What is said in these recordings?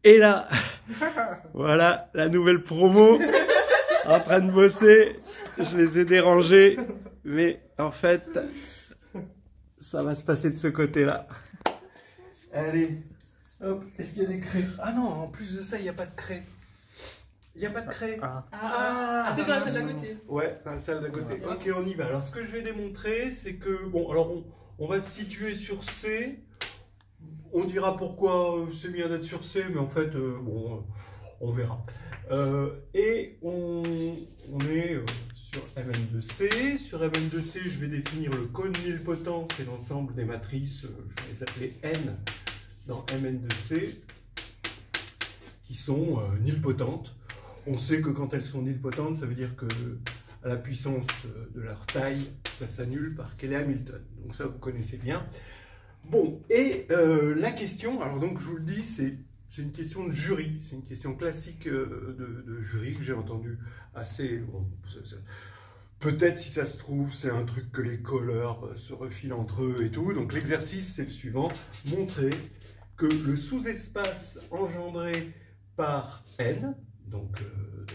Et là, voilà la nouvelle promo en train de bosser. Je les ai dérangés, mais en fait, ça va se passer de ce côté-là. Allez, hop, est-ce qu'il y a des craies? Ah non, en plus de ça, il n'y a pas de craie. Il n'y a pas de craie. T'es dans la salle d'à côté. Ouais, dans la salle d'à côté. Ok, on y va. Alors, ce que je vais démontrer, c'est que, bon, alors on va se situer sur C. On dira pourquoi c'est bien d'être sur C, mais en fait, bon, on verra. Et on est sur Mn2C. Sur Mn2C, je vais définir le cône nilpotent, c'est l'ensemble des matrices, je vais les appeler N dans Mn2C, qui sont nilpotentes. On sait que quand elles sont nilpotentes, ça veut dire que à la puissance de leur taille, ça s'annule par Cayley-Hamilton. Donc ça, vous connaissez bien. Bon, et la question, alors donc je vous le dis, c'est une question de jury, c'est une question classique de jury que j'ai entendue assez... Bon, peut-être si ça se trouve, c'est un truc que les colleurs se refilent entre eux et tout. Donc l'exercice, c'est le suivant, montrer que le sous-espace engendré par n, donc le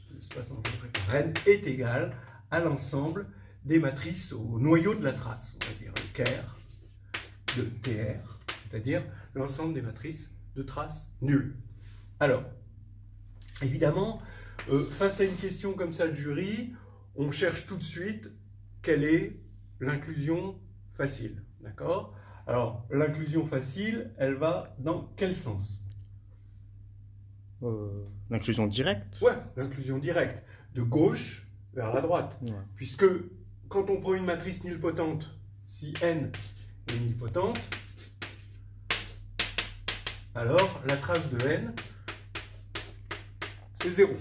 sous-espace engendré par n est égal à l'ensemble des matrices au noyau de la trace, on va dire le ker de TR, c'est-à-dire l'ensemble des matrices de traces nulles. Alors, évidemment, face à une question comme ça de jury, on cherche tout de suite quelle est l'inclusion facile, d'accord? Alors, l'inclusion facile, elle va dans quel sens? L'inclusion directe? Ouais, l'inclusion directe, de gauche vers la droite, ouais. Puisque quand on prend une matrice nilpotente, si n est nilpotente, alors la trace de n, c'est 0.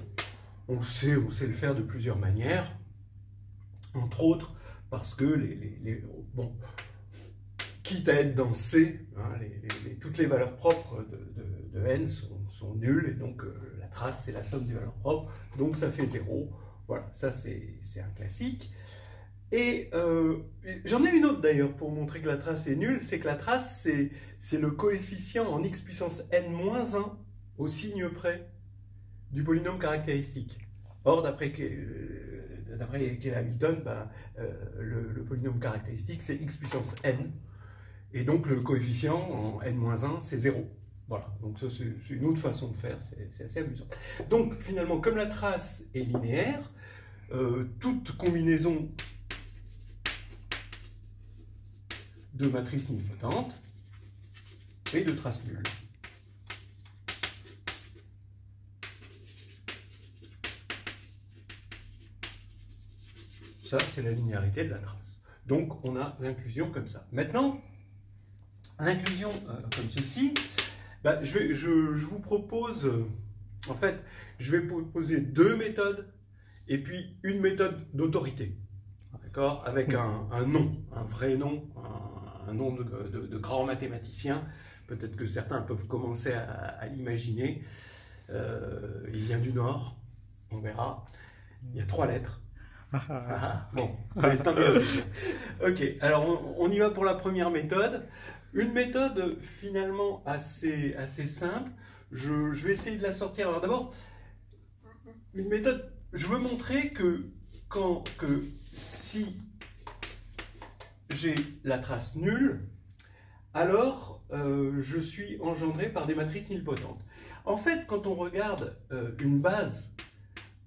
On sait le faire de plusieurs manières, entre autres parce que bon, quitte à être dans C, hein, toutes les valeurs propres de n sont nulles, et donc la trace, c'est la somme des valeurs propres, donc ça fait 0. Voilà, ça c'est un classique. Et j'en ai une autre d'ailleurs pour montrer que la trace est nulle, c'est que la trace, c'est le coefficient en x puissance n-1 au signe près du polynôme caractéristique. Or, d'après Cayley-Hamilton, ben, le polynôme caractéristique, c'est x puissance n, et donc le coefficient en n-1, c'est 0. Voilà, donc ça c'est une autre façon de faire, c'est assez amusant. Donc finalement, comme la trace est linéaire, toute combinaison de matrices nilpotentes et de traces nulles. Ça, c'est la linéarité de la trace. Donc, on a l'inclusion comme ça. Maintenant, l'inclusion comme ceci, bah, je vous propose, en fait, je vais proposer deux méthodes et puis une méthode d'autorité. D'accord? Avec un nom, un vrai nom, un nom de grand mathématicien. Peut-être que certains peuvent commencer à l'imaginer. Il vient du Nord, on verra. Il y a 3 lettres. Bon, vous avez le temps de réfléchir. Ok, alors on y va pour la première méthode. Une méthode finalement assez simple. Je vais essayer de la sortir. Alors d'abord, une méthode, je veux montrer que si j'ai la trace nulle, alors je suis engendré par des matrices nilpotentes. En fait, quand on regarde une base,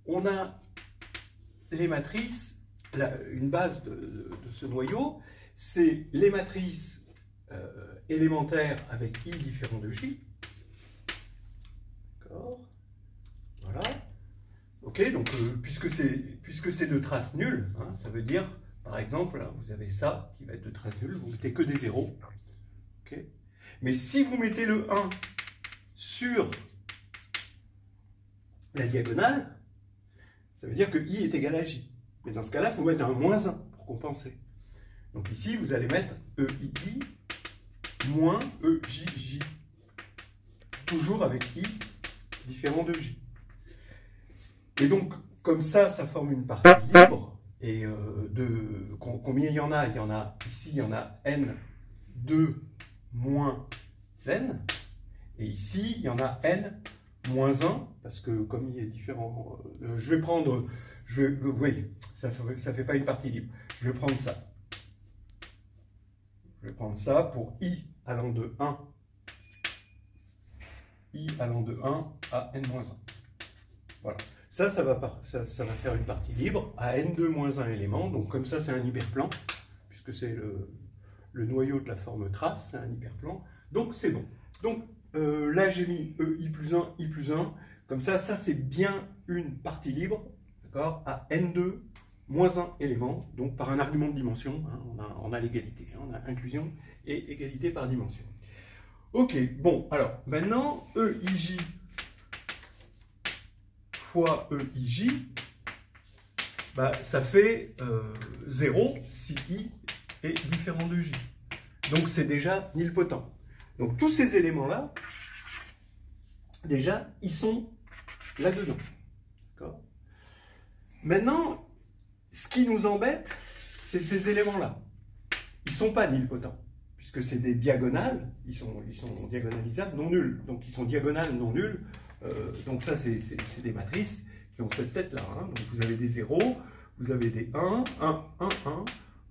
on a les matrices, une base de ce noyau, c'est les matrices élémentaires avec i différent de j. D'accord. Voilà. Ok, donc puisque c'est de traces nulles, hein, ça veut dire, par exemple, là, vous avez ça qui va être de traces nulles, vous mettez que des zéros. Okay. Mais si vous mettez le 1 sur la diagonale, ça veut dire que i est égal à j. Mais dans ce cas-là, il faut mettre un moins 1 pour compenser. Donc ici, vous allez mettre EII moins EJJ. Toujours avec i différent de j. Et donc, comme ça forme une partie libre. Et combien il y en a? Il y en a ici, il y en a n2 moins n. Et ici, il y en a n moins 1, parce que comme il est différent, je vais prendre, oui, ça fait pas une partie libre. Je vais prendre ça. Je vais prendre ça pour i allant de 1. I allant de 1 à n moins 1. Voilà. Ça va faire une partie libre à n2 moins 1 élément. Donc comme ça, c'est un hyperplan, puisque c'est le noyau de la forme trace, c'est un hyperplan. Donc c'est bon. Donc là, j'ai mis i plus 1, i plus 1. Comme ça c'est bien une partie libre, d'accord, à n2 moins 1 élément, donc par un argument de dimension. Hein, on a l'égalité, hein, on a inclusion et égalité par dimension. Ok, bon, alors maintenant, EIJ fois EIJ, bah, ça fait 0 si I est différent de J. Donc c'est déjà nilpotent. Donc tous ces éléments-là, déjà, ils sont là-dedans. D'accord ? Maintenant, ce qui nous embête, c'est ces éléments-là. Ils ne sont pas nilpotents, puisque c'est des diagonales, ils sont diagonalisables non nuls. Donc ils sont diagonales non nuls. Donc ça, c'est des matrices qui ont cette tête-là. Hein. Donc vous avez des 0, vous avez des 1, 1, 1, 1,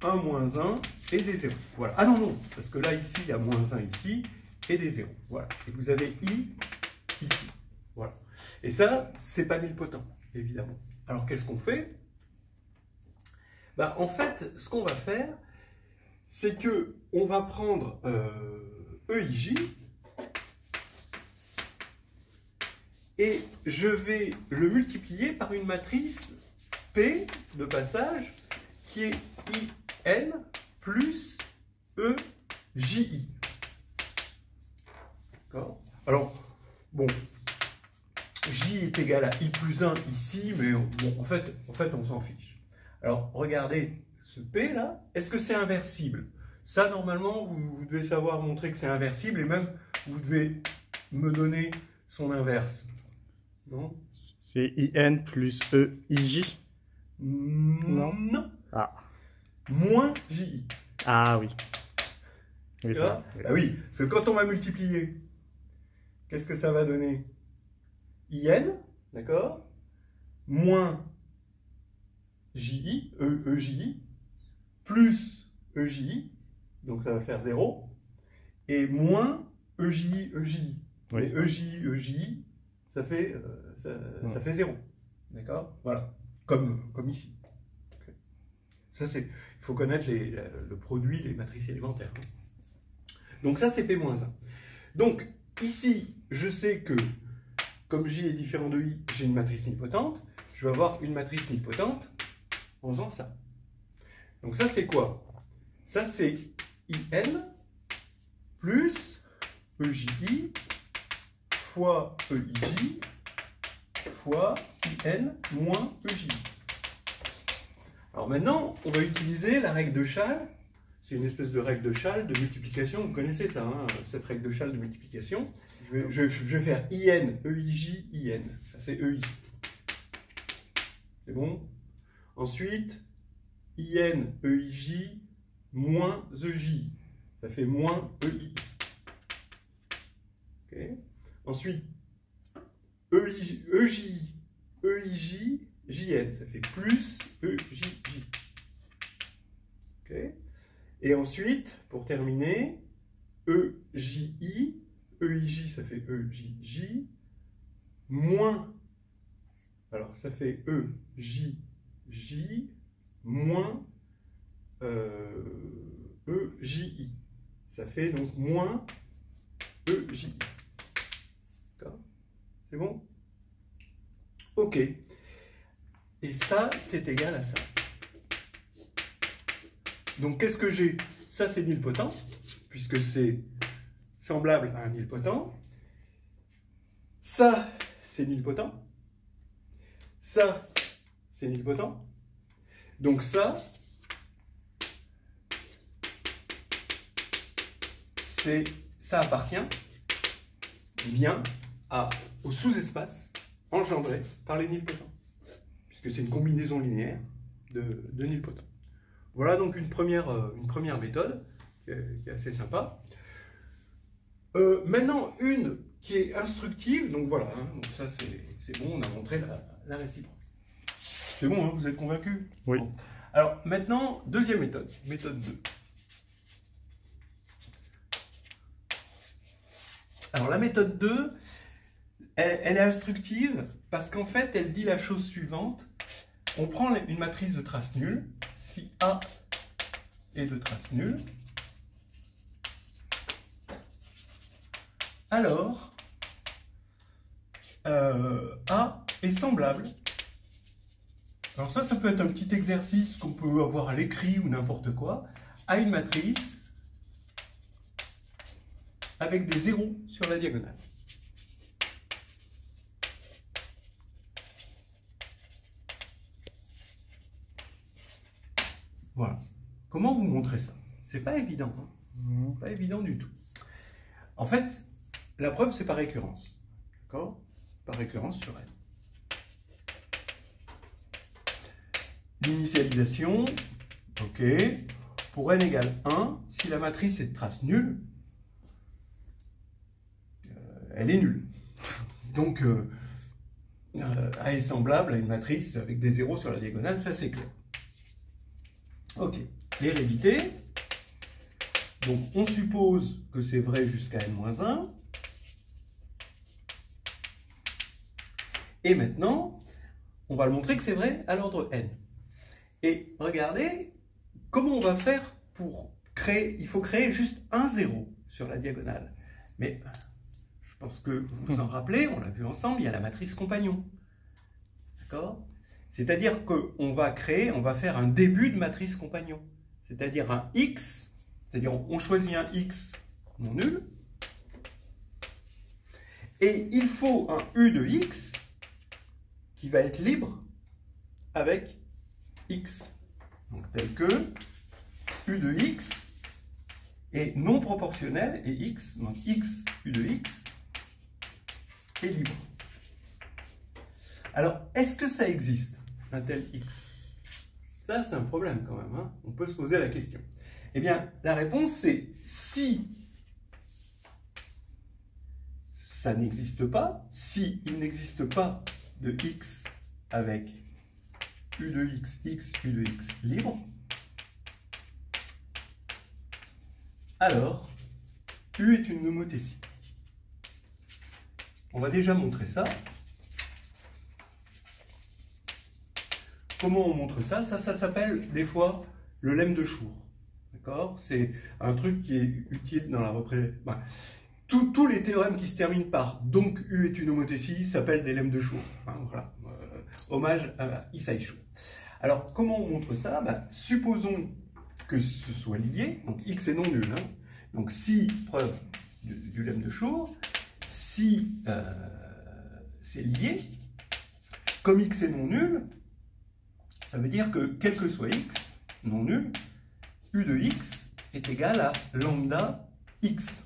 1, moins 1 et des 0. Voilà. Ah non, non, parce que là, ici, il y a moins 1 ici et des 0. Voilà. Et vous avez I ici. Voilà. Et ça, c'est pas nilpotent, évidemment. Alors qu'est-ce qu'on fait? Ben, en fait, ce qu'on va faire, c'est que on va prendre EIJ et je vais le multiplier par une matrice P de passage qui est IN plus EJI. D'accord? Alors, bon, J est égal à I plus 1 ici, mais bon, en fait on s'en fiche. Alors, regardez ce P là, est-ce que c'est inversible? Ça, normalement, vous devez savoir montrer que c'est inversible, et même, vous devez me donner son inverse. Non? C'est IN plus EIJ? Non. Non. Ah. Moins JI. Ah oui. Oui, ça. Ah oui, parce que quand on va multiplier, qu'est-ce que ça va donner? IN, d'accord? Moins JI, EJI, plus EJI, donc ça va faire 0, et moins EJI, EJI. Oui. Mais EJI, EJI, ça fait 0. D'accord? Voilà. Comme ici. Okay. Ça, c'est. Il faut connaître le produit, les matrices élémentaires. Donc ça, c'est P-1. Donc, ici, je sais que, comme J est différent de I, j'ai une matrice nilpotente. Je vais avoir une matrice nilpotente en faisant ça. Donc ça, c'est quoi? Ça, c'est IN plus EJI fois EIJ fois IN moins EJI. Alors maintenant, on va utiliser la règle de Chasles. C'est une espèce de règle de Chasles de multiplication. Vous connaissez ça, hein, cette règle de Chasles de multiplication. Je vais faire IN, EIJ, IN. Ça fait EIJ. C'est bon? Ensuite, IN, EIJ, moins EJ. Ça fait moins EI. Okay. Ensuite, EJ, EIJ, JN. Ça fait plus EJJ. Okay. Et ensuite, pour terminer, EJI, EIJ, ça fait EJJ, moins, alors ça fait EJJ, moins EJI. Ça fait donc moins EJI. D'accord? C'est bon? Ok. Et ça, c'est égal à ça. Donc, qu'est-ce que j'ai? Ça, c'est nilpotent, puisque c'est semblable à un nilpotent. Ça, c'est nilpotent. Ça, c'est nilpotent. Donc ça, ça appartient bien au sous-espace engendré par les nilpotents, puisque c'est une combinaison linéaire de nilpotents. Voilà donc une première méthode qui est assez sympa. Maintenant, une qui est instructive. Donc voilà, hein, donc ça c'est bon, on a montré la réciproque. C'est bon, hein, vous êtes convaincus? Oui. Bon. Alors maintenant, deuxième méthode, méthode 2. Alors la méthode 2, elle est instructive parce qu'en fait, elle dit la chose suivante. On prend une matrice de trace nulle, si A est de trace nulle, alors A est semblable. Alors ça peut être un petit exercice qu'on peut avoir à l'écrit ou n'importe quoi, à une matrice avec des zéros sur la diagonale. Voilà. Comment vous montrez ça? C'est pas évident, hein? Pas évident du tout. En fait, la preuve, c'est par récurrence. D'accord? Par récurrence sur N. L'initialisation, ok. Pour N égale 1, si la matrice est de trace nulle, elle est nulle. Donc, A est semblable à une matrice avec des zéros sur la diagonale, ça c'est clair. Ok, l'hérédité. Donc, on suppose que c'est vrai jusqu'à n-1. Et maintenant, on va le montrer que c'est vrai à l'ordre n. Et regardez, comment on va faire pour créer, il faut créer juste un zéro sur la diagonale. Mais je pense que vous vous en rappelez, on l'a vu ensemble, il y a la matrice compagnon. D'accord? C'est-à-dire qu'on va créer, on va faire un début de matrice compagnon. C'est-à-dire un x, c'est-à-dire on choisit un x non nul. Et il faut un u de x qui va être libre avec x. Donc tel que u de x est non proportionnel et x, donc x, u de x, est libre. Alors, est-ce que ça existe, un tel x? Ça, c'est un problème quand même, hein? On peut se poser la question. Eh bien, la réponse, c'est si ça n'existe pas, si il n'existe pas de x avec u de x, x, u de x libre, alors u est une homothétie. On va déjà montrer ça. Comment on montre ça? Ça s'appelle des fois le lemme de Schur. D'accord? C'est un truc qui est utile dans la représentation. Ben, tous les théorèmes qui se terminent par donc U est une homothétie s'appellent des lemmes de Schur. Hein, voilà. Hommage à Isai Schur. Alors, comment on montre ça? Ben, supposons que ce soit lié. Donc, X est non nul. Hein. Donc, si, preuve du lemme de Schur, si c'est lié, comme X est non nul, ça veut dire que quel que soit X non nul, U de X est égal à lambda X.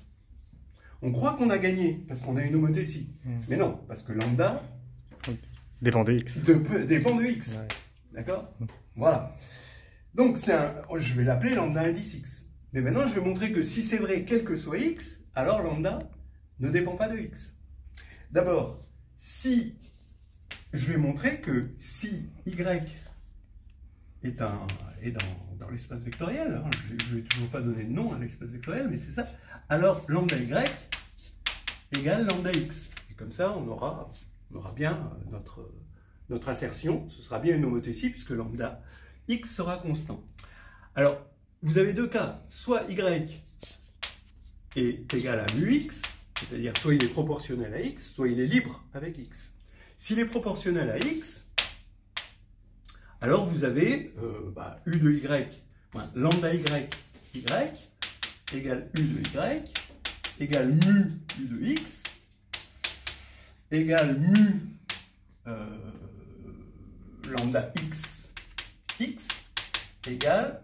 On croit qu'on a gagné parce qu'on a une homothétie. Mais non, parce que lambda dépend de X. Dépend de X. Ouais. D'accord? Voilà. Donc, je vais l'appeler lambda indice X. Mais maintenant, je vais montrer que si c'est vrai, quel que soit X, alors lambda ne dépend pas de X. D'abord, si je vais montrer que si Y est dans l'espace vectoriel, hein, je ne vais toujours pas donner de nom à l'espace vectoriel, mais c'est ça, alors lambda Y égale lambda X. Et comme ça, on aura bien notre assertion, ce sera bien une homothétie, puisque lambda X sera constant. Alors, vous avez deux cas, soit Y est égal à mu X, c'est-à-dire soit il est proportionnel à X, soit il est libre avec X. S'il est proportionnel à X, alors vous avez U de Y, lambda Y, égale U de Y, égale mu U de X, égale mu lambda X, égale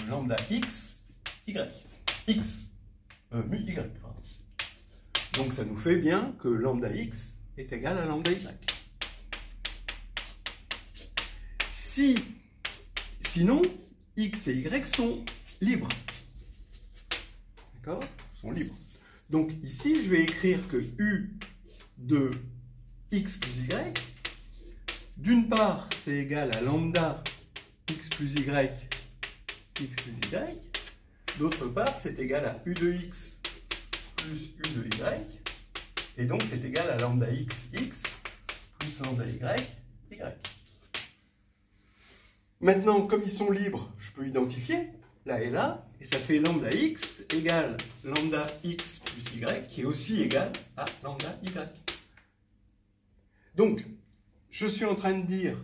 lambda X, Y. Mu Y, pardon. Donc ça nous fait bien que lambda X est égal à lambda Y. Sinon, X et Y sont libres. D'accord? Sont libres. Donc ici, je vais écrire que U de x plus y, d'une part, c'est égal à lambda x plus y, d'autre part, c'est égal à U de x plus U de y, et donc c'est égal à lambda x plus lambda y. Maintenant, comme ils sont libres, je peux identifier là et là, et ça fait lambda x égale lambda x plus y, qui est aussi égal à lambda y. Donc, je suis en train de dire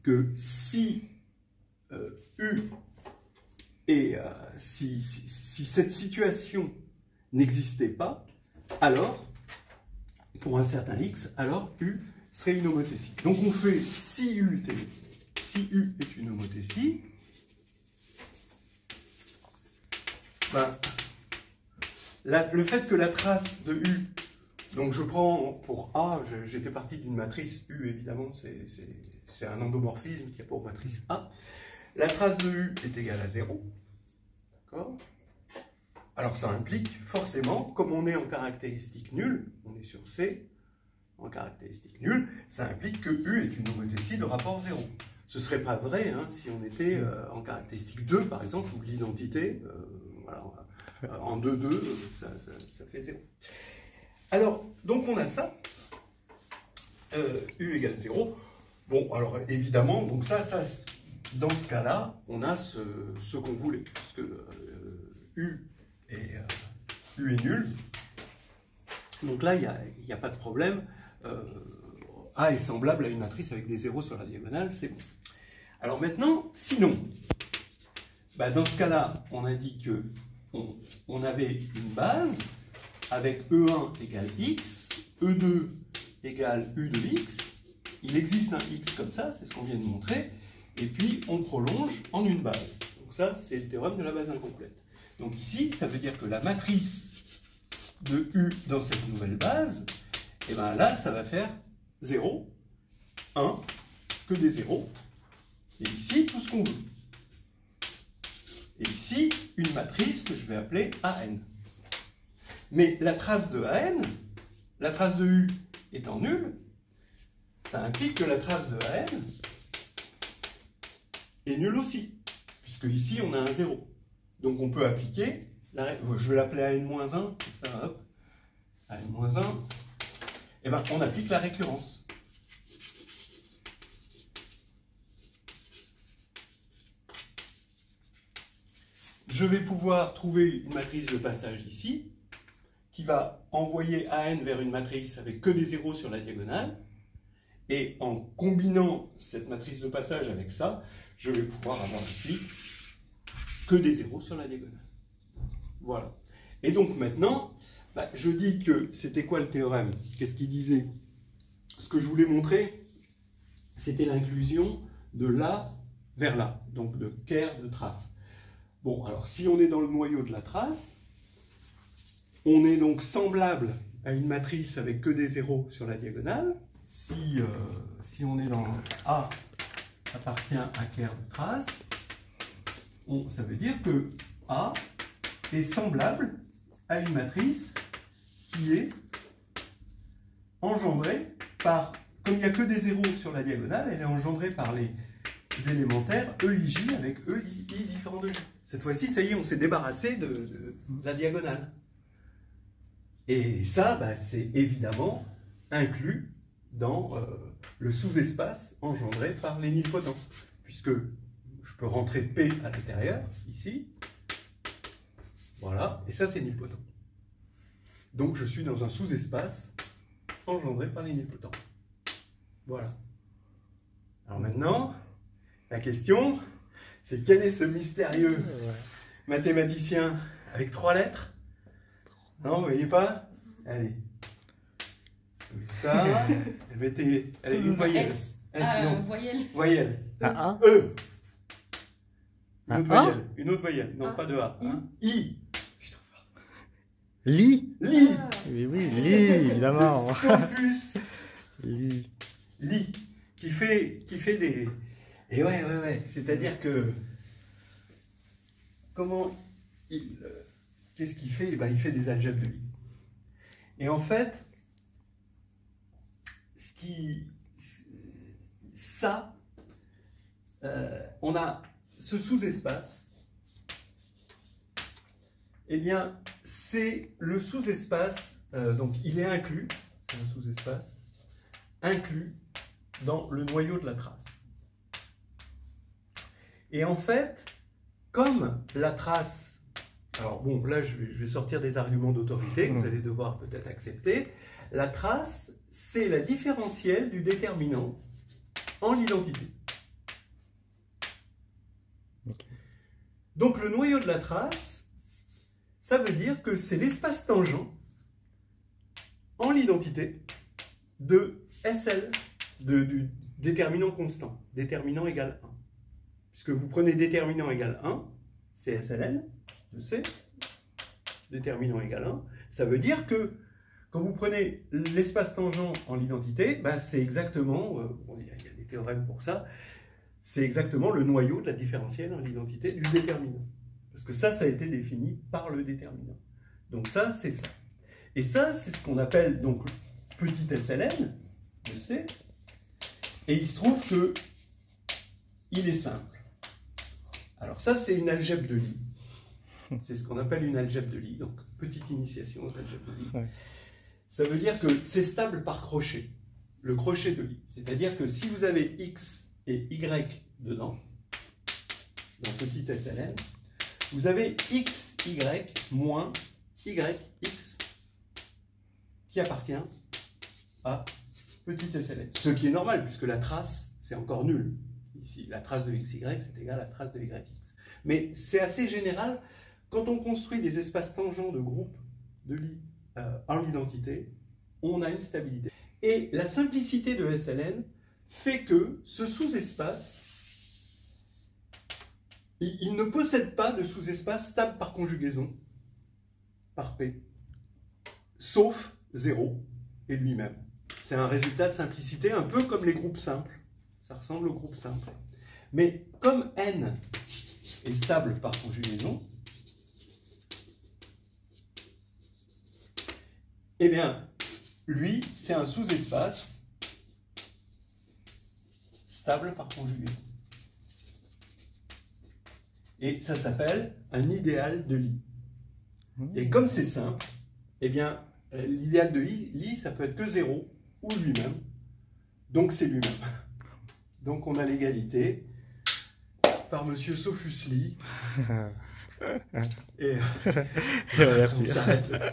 que si U et si cette situation n'existait pas, alors, pour un certain x, alors U serait une homothétie. Donc on fait si U est une homothétie, ben, le fait que la trace de U, donc je prends pour A, j'étais parti d'une matrice U, évidemment, c'est un endomorphisme qui a pour matrice A. La trace de U est égale à 0. D'accord ? Alors ça implique forcément, comme on est en caractéristique nulle, on est sur C, en caractéristique nulle, ça implique que U est une homothétie de rapport 0. Ce ne serait pas vrai hein, si on était en caractéristique 2, par exemple, où l'identité, voilà, en 2, ça fait 0. Alors, donc on a ça, U égale 0. Bon, alors évidemment, donc ça dans ce cas-là, on a ce qu'on voulait, parce que U est nul. Donc là, il n'y a pas de problème. A est semblable à une matrice avec des zéros sur la diagonale, c'est bon. Alors maintenant, sinon, bah dans ce cas-là, on a dit que on avait une base avec E1 égale x, E2 égale U de x. Il existe un x comme ça, c'est ce qu'on vient de montrer, et puis on prolonge en une base. Donc ça, c'est le théorème de la base incomplète. Donc ici, ça veut dire que la matrice de U dans cette nouvelle base, et bien là, ça va faire 0, 1, que des zéros, et ici, tout ce qu'on veut. Et ici, une matrice que je vais appeler AN. Mais la trace de AN, la trace de U étant nulle, ça implique que la trace de AN est nulle aussi, puisque ici, on a un 0. Donc on peut appliquer, je vais l'appeler AN-1, comme ça, hop, AN-1, et bien on applique la récurrence. Je vais pouvoir trouver une matrice de passage ici, qui va envoyer AN vers une matrice avec que des zéros sur la diagonale, et en combinant cette matrice de passage avec ça, je vais pouvoir avoir ici que des zéros sur la diagonale. Voilà. Et donc maintenant, bah, je dis que c'était quoi le théorème? Qu'est-ce qu'il disait? Ce que je voulais montrer, c'était l'inclusion de là vers là, donc de Kerr de trace. Bon, alors si on est dans le noyau de la trace, on est donc semblable à une matrice avec que des zéros sur la diagonale. Si on est dans A appartient à Kerr de trace, ça veut dire que A est semblable à une matrice qui est engendrée par, comme il n'y a que des zéros sur la diagonale, elle est engendrée par les élémentaires EIJ avec EI différent de J. Cette fois-ci, ça y est, on s'est débarrassé de la diagonale. Et ça, bah, c'est évidemment inclus dans le sous-espace engendré par les nilpotents, puisque je peux rentrer P à l'intérieur, ici, voilà, et ça c'est nilpotent. Donc je suis dans un sous-espace engendré par les nilpotents. Voilà. Alors maintenant, la question, c'est quel est ce mystérieux mathématicien avec 3 lettres? Non, vous voyez pas? Allez. Ça, mettez, allez, une voyelle. S. Voyelle. Voyelle. A. E. Une autre A. voyelle. Une autre voyelle. Non, pas de A. Hein. I. Li. Li. Oui, oui, li, évidemment. Sophus. Li. Li. Qui fait des... Et ouais. C'est-à-dire que... Comment... Qu'est-ce qu'il fait? Ben, il fait des algèbres de Lie. Et en fait, on a ce sous-espace, eh bien, c'est le sous-espace, donc il est inclus, c'est un sous-espace, inclus dans le noyau de la trace. Et en fait, comme la trace, alors bon, là je vais sortir des arguments d'autorité que vous allez devoir peut-être accepter, la trace, c'est la différentielle du déterminant en l'identité. Donc le noyau de la trace, ça veut dire que c'est l'espace tangent en l'identité de SL, du déterminant constant, déterminant égale 1. Puisque vous prenez déterminant égale 1, c'est SLN, je sais, déterminant égale 1, ça veut dire que quand vous prenez l'espace tangent en l'identité, ben c'est exactement, il y a des théorèmes pour ça, c'est exactement le noyau de la différentielle en l'identité du déterminant. Parce que ça a été défini par le déterminant. Donc ça, c'est ça. Et ça, c'est ce qu'on appelle donc petit SLN, je sais, et il se trouve que il est simple. Alors ça, c'est une algèbre de Lie. C'est ce qu'on appelle une algèbre de Lie, donc petite initiation aux algèbres de Lie. Ouais. Ça veut dire que c'est stable par crochet, le crochet de Lie. C'est-à-dire que si vous avez X et Y dedans, dans petit SLN, vous avez XY moins YX qui appartient à petit SLN. Ce qui est normal, puisque la trace, c'est encore nul. Ici, la trace de XY, c'est égal à la trace de YX. Mais c'est assez général. Quand on construit des espaces tangents de groupe de Lie en l'identité, on a une stabilité. Et la simplicité de SLN fait que ce sous-espace, il ne possède pas de sous-espace stable par conjugaison, par P, sauf 0 et lui-même. C'est un résultat de simplicité, un peu comme les groupes simples. Ça ressemble aux groupes simples. Mais comme N est stable par conjugaison, eh bien, lui, c'est un sous-espace stable par conjugaison. Et ça s'appelle un idéal de Lie. Et comme c'est simple, eh bien, l'idéal de Lie, ça peut être que 0 ou lui-même. Donc c'est lui-même. Donc on a l'égalité par Monsieur Sophus Lie. Et merci. on s'arrête là.